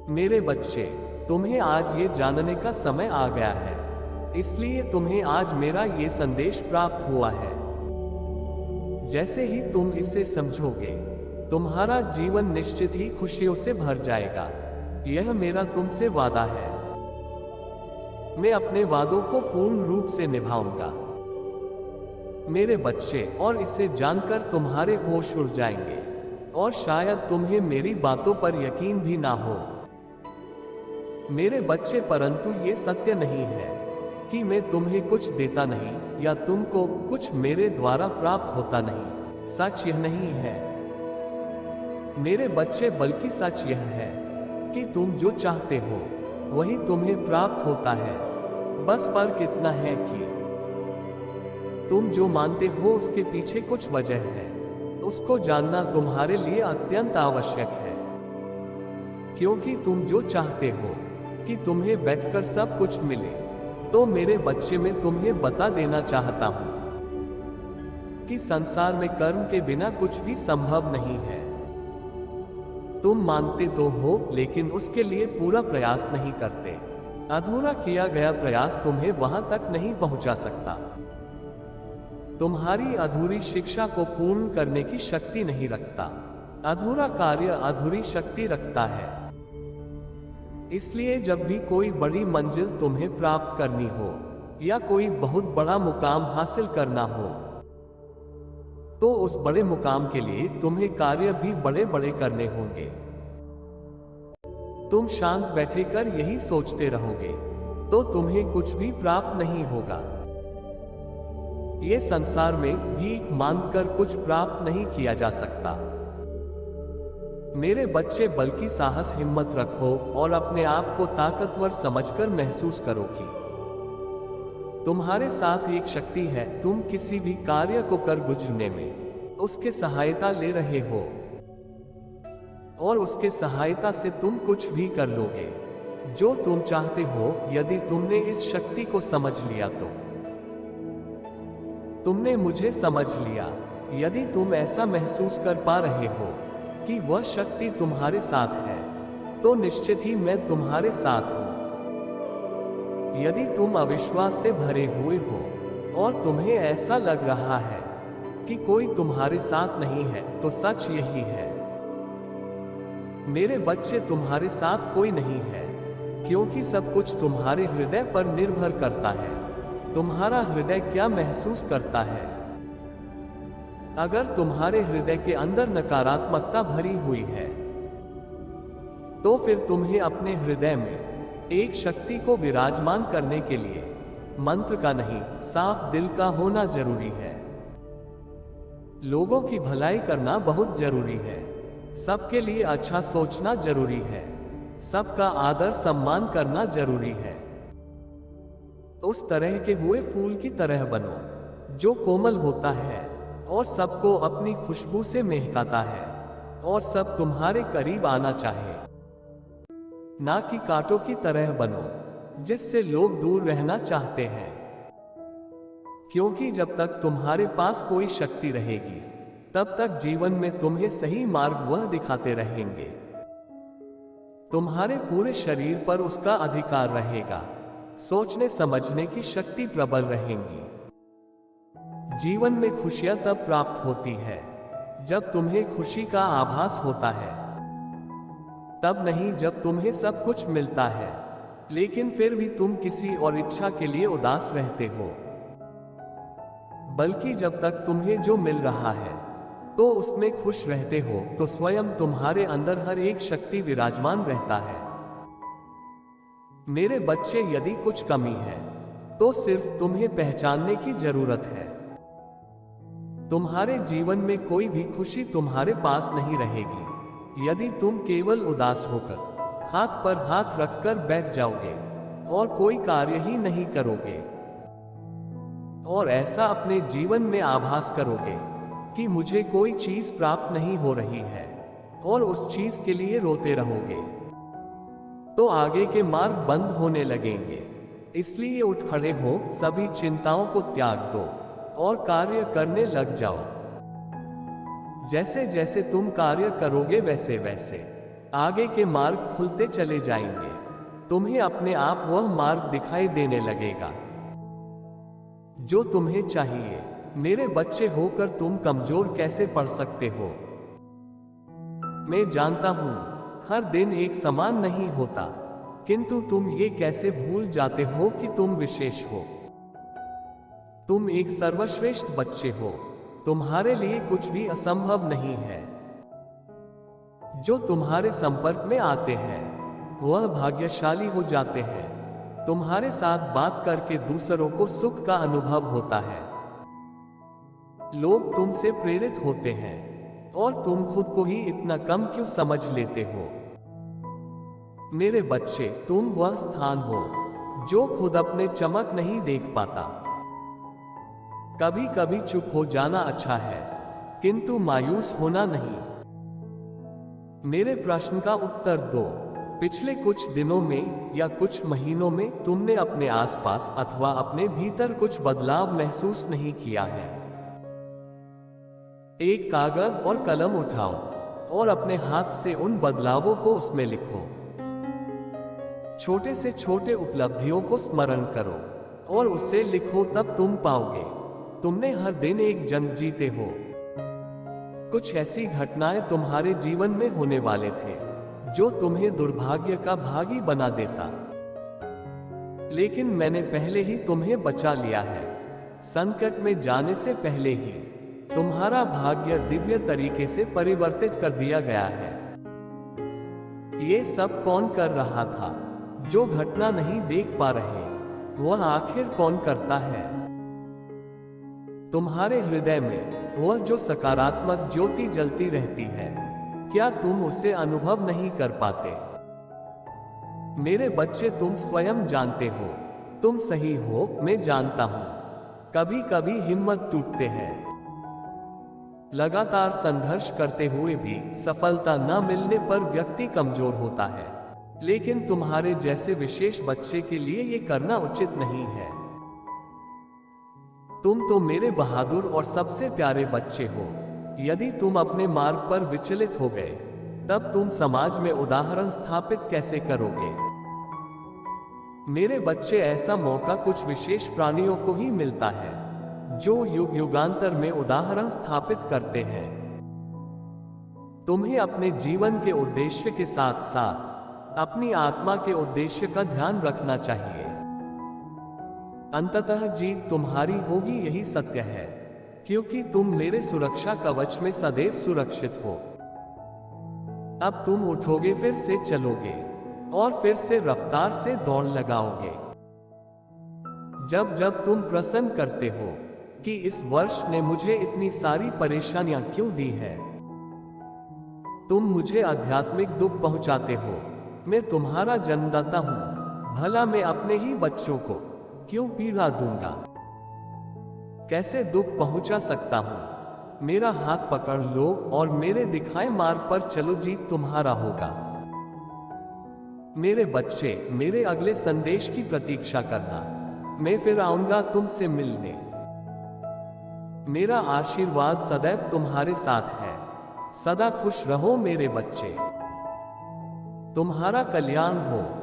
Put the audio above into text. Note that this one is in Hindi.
मेरे बच्चे, तुम्हें आज ये जानने का समय आ गया है, इसलिए तुम्हें आज मेरा ये संदेश प्राप्त हुआ है। जैसे ही तुम इसे समझोगे, तुम्हारा जीवन निश्चित ही खुशियों से भर जाएगा। यह मेरा तुमसे वादा है। मैं अपने वादों को पूर्ण रूप से निभाऊंगा। मेरे बच्चे, और इसे जानकर तुम्हारे होश उड़ जाएंगे और शायद तुम्हें मेरी बातों पर यकीन भी ना हो। मेरे बच्चे, परंतु ये सत्य नहीं है कि मैं तुम्हें कुछ देता नहीं या तुमको कुछ मेरे द्वारा प्राप्त होता नहीं। सच यह नहीं है मेरे बच्चे, बल्कि सच यह है कि तुम जो चाहते हो वही तुम्हें प्राप्त होता है। बस फर्क इतना है कि तुम जो मानते हो उसके पीछे कुछ वजह है। उसको जानना तुम्हारे लिए अत्यंत आवश्यक है, क्योंकि तुम जो चाहते हो कि तुम्हें बैठकर सब कुछ मिले, तो मेरे बच्चे, मैं तुम्हें बता देना चाहता हूं कि संसार में कर्म के बिना कुछ भी संभव नहीं है। तुम मानते तो हो, लेकिन उसके लिए पूरा प्रयास नहीं करते। अधूरा किया गया प्रयास तुम्हें वहां तक नहीं पहुंचा सकता। तुम्हारी अधूरी शिक्षा को पूर्ण करने की शक्ति नहीं रखता। अधूरा कार्य अधूरी शक्ति रखता है। इसलिए जब भी कोई बड़ी मंजिल तुम्हें प्राप्त करनी हो या कोई बहुत बड़ा मुकाम हासिल करना हो, तो उस बड़े मुकाम के लिए तुम्हें कार्य भी बड़े बड़े करने होंगे। तुम शांत बैठे कर यही सोचते रहोगे तो तुम्हें कुछ भी प्राप्त नहीं होगा। ये संसार में भीख मांगकर कुछ प्राप्त नहीं किया जा सकता। मेरे बच्चे, बल्कि साहस हिम्मत रखो और अपने आप को ताकतवर समझकर महसूस करो कि तुम्हारे साथ एक शक्ति है। तुम किसी भी कार्य को कर गुजरने में उसके सहायता ले रहे हो और उसके सहायता से तुम कुछ भी कर लोगे जो तुम चाहते हो। यदि तुमने इस शक्ति को समझ लिया तो तुमने मुझे समझ लिया। यदि तुम ऐसा महसूस कर पा रहे हो कि वह शक्ति तुम्हारे साथ है, तो निश्चित ही मैं तुम्हारे साथ हूं। यदि तुम अविश्वास से भरे हुए हो और तुम्हें ऐसा लग रहा है कि कोई तुम्हारे साथ नहीं है, तो सच यही है मेरे बच्चे, तुम्हारे साथ कोई नहीं है, क्योंकि सब कुछ तुम्हारे हृदय पर निर्भर करता है। तुम्हारा हृदय क्या महसूस करता है? अगर तुम्हारे हृदय के अंदर नकारात्मकता भरी हुई है, तो फिर तुम्हें अपने हृदय में एक शक्ति को विराजमान करने के लिए मंत्र का नहीं, साफ दिल का होना जरूरी है। लोगों की भलाई करना बहुत जरूरी है। सबके लिए अच्छा सोचना जरूरी है। सबका आदर सम्मान करना जरूरी है। उस तरह के हुए फूल की तरह बनो जो कोमल होता है और सबको अपनी खुशबू से महकाता है और सब तुम्हारे करीब आना चाहे। ना कि कांटों की तरह बनो जिससे लोग दूर रहना चाहते हैं, क्योंकि जब तक तुम्हारे पास कोई शक्ति रहेगी, तब तक जीवन में तुम्हें सही मार्ग वह दिखाते रहेंगे। तुम्हारे पूरे शरीर पर उसका अधिकार रहेगा। सोचने समझने की शक्ति प्रबल रहेंगी। जीवन में खुशियां तब प्राप्त होती है जब तुम्हें खुशी का आभास होता है, तब नहीं जब तुम्हें सब कुछ मिलता है लेकिन फिर भी तुम किसी और इच्छा के लिए उदास रहते हो। बल्कि जब तक तुम्हें जो मिल रहा है तो उसमें खुश रहते हो, तो स्वयं तुम्हारे अंदर हर एक शक्ति विराजमान रहता है। मेरे बच्चे, यदि कुछ कमी है तो सिर्फ तुम्हें पहचानने की जरूरत है। तुम्हारे जीवन में कोई भी खुशी तुम्हारे पास नहीं रहेगी यदि तुम केवल उदास होकर हाथ पर हाथ रखकर बैठ जाओगे और कोई कार्य ही नहीं करोगे और ऐसा अपने जीवन में आभास करोगे कि मुझे कोई चीज प्राप्त नहीं हो रही है और उस चीज के लिए रोते रहोगे, तो आगे के मार्ग बंद होने लगेंगे। इसलिए उठ खड़े हो, सभी चिंताओं को त्याग दो और कार्य करने लग जाओ। जैसे जैसे तुम कार्य करोगे वैसे वैसे आगे के मार्ग खुलते चले जाएंगे। तुम्हें अपने आप वह मार्ग दिखाई देने लगेगा जो तुम्हें चाहिए। मेरे बच्चे होकर तुम कमजोर कैसे पड़ सकते हो? मैं जानता हूं हर दिन एक समान नहीं होता, किंतु तुम ये कैसे भूल जाते हो कि तुम विशेष हो। तुम एक सर्वश्रेष्ठ बच्चे हो। तुम्हारे लिए कुछ भी असंभव नहीं है। जो तुम्हारे संपर्क में आते हैं वह भाग्यशाली हो जाते हैं। तुम्हारे साथ बात करके दूसरों को सुख का अनुभव होता है। लोग तुमसे प्रेरित होते हैं और तुम खुद को ही इतना कम क्यों समझ लेते हो? मेरे बच्चे, तुम वह स्थान हो जो खुद अपने चमक नहीं देख पाता। कभी कभी चुप हो जाना अच्छा है, किंतु मायूस होना नहीं। मेरे प्रश्न का उत्तर दो। पिछले कुछ दिनों में या कुछ महीनों में तुमने अपने आसपास अथवा अपने भीतर कुछ बदलाव महसूस नहीं किया है? एक कागज और कलम उठाओ और अपने हाथ से उन बदलावों को उसमें लिखो। छोटे से छोटे उपलब्धियों को स्मरण करो और उससे लिखो, तब तुम पाओगे तुमने हर दिन एक जंग जीते हो। कुछ ऐसी घटनाएं तुम्हारे जीवन में होने वाले थे जो तुम्हें दुर्भाग्य का भागी बना देता, लेकिन मैंने पहले ही तुम्हें बचा लिया है। संकट में जाने से पहले ही तुम्हारा भाग्य दिव्य तरीके से परिवर्तित कर दिया गया है। ये सब कौन कर रहा था? जो घटना नहीं देख पा रहे, वह आखिर कौन करता है? तुम्हारे हृदय में वह जो सकारात्मक ज्योति जलती रहती है, क्या तुम उसे अनुभव नहीं कर पाते? मेरे बच्चे, तुम स्वयं जानते हो तुम सही हो। मैं जानता हूं कभी कभी हिम्मत टूटते हैं। लगातार संघर्ष करते हुए भी सफलता न मिलने पर व्यक्ति कमजोर होता है, लेकिन तुम्हारे जैसे विशेष बच्चे के लिए यह करना उचित नहीं है। तुम तो मेरे बहादुर और सबसे प्यारे बच्चे हो। यदि तुम अपने मार्ग पर विचलित हो गए, तब तुम समाज में उदाहरण स्थापित कैसे करोगे? मेरे बच्चे, ऐसा मौका कुछ विशेष प्राणियों को ही मिलता है जो युग युगांतर में उदाहरण स्थापित करते हैं। तुम्हें अपने जीवन के उद्देश्य के साथ साथ अपनी आत्मा के उद्देश्य का ध्यान रखना चाहिए। अंततः जीत तुम्हारी होगी, यही सत्य है, क्योंकि तुम मेरे सुरक्षा कवच में सदैव सुरक्षित हो। अब तुम उठोगे, फिर से चलोगे और फिर से रफ्तार से दौड़ लगाओगे। जब जब तुम प्रसन्न करते हो कि इस वर्ष ने मुझे इतनी सारी परेशानियां क्यों दी है, तुम मुझे आध्यात्मिक दुख पहुंचाते हो। मैं तुम्हारा जन्मदाता हूं, भला मैं अपने ही बच्चों को क्यों पीड़ा दूंगा? कैसे दुख पहुंचा सकता हूं? मेरा हाथ पकड़ लो और मेरे दिखाए मार्ग पर चलो, जीत तुम्हारा होगा। मेरे बच्चे, मेरे अगले संदेश की प्रतीक्षा करना। मैं फिर आऊंगा तुमसे मिलने। मेरा आशीर्वाद सदैव तुम्हारे साथ है। सदा खुश रहो मेरे बच्चे। तुम्हारा कल्याण हो।